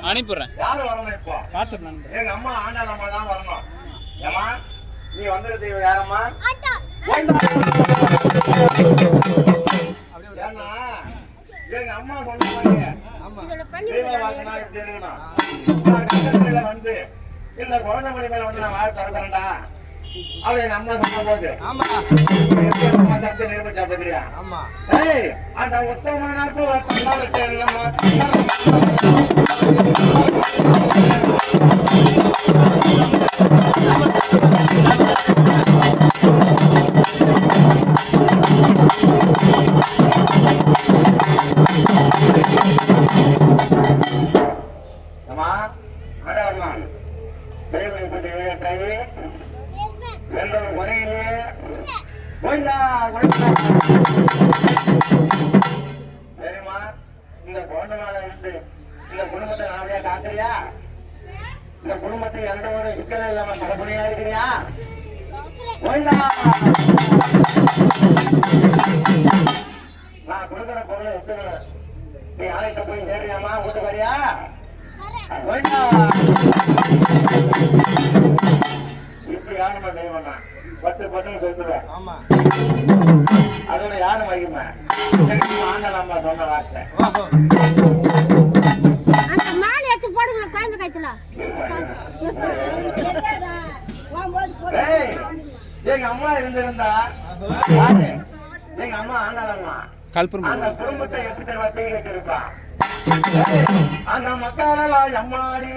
அனுப்பிடுறேன். எங்க அம்மா ஆண்டாள் அம்மா தான் வரணும். ஏமா நீ வந்துருது யாரம்மா? எங்க அம்மா சொன்னாங்க இப்படி இருக்கணும் வந்து இந்த குழந்தை மணி மேல வந்து நான் வாழ திறக்கிறேன்டா அவளை எங்க அம்மா சொன்ன போது அம்மா சத்து நிரூபிச்சா பத்திரியா அந்த உத்தமமான சரிம்மா இந்த குழந்தைனால இருந்து இந்த குடும்பத்தை நாளையா காக்குறியா? இந்த குடும்பத்தை எந்த ஒரு சிக்கலும் இல்லாம தலைப்படியா இருக்கிறியா? நான் கொடுக்குற பொருளை எடுத்துக்கிறேன். நீ ஆலையிட்ட போய் சேரியாமா வீட்டு வரியா? இப்படி யாருமா தெய்வம்னா 10 சொல்லுவேன். அதோட யாரும் வைக்குமா ஆண்டாள் அம்மா சொன்ன வார்த்தை. எங்க அம்மா இருந்திருந்தா எங்க அம்மா ஆண்டாள் அம்மா அந்த குடும்பத்தை எப்படி தருவா தீ வச்சிருப்பா. அந்த மக்கள் அம்மாடி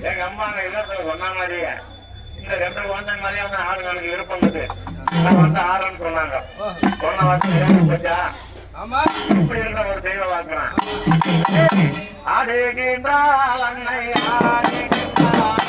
எங்க அம்மா சொன்ன மாதிரியே இந்த 2 குழந்தை மாதிரியே ஆடு எனக்கு விருப்பம் வந்து ஆறுன்னு சொன்னாங்க. சொன்ன வாக்கு போச்சா? இப்படி இருந்த ஒரு தெய்வ வாக்குறான். ஆடுகின்றால் அன்னை ஆடுகின்றாள்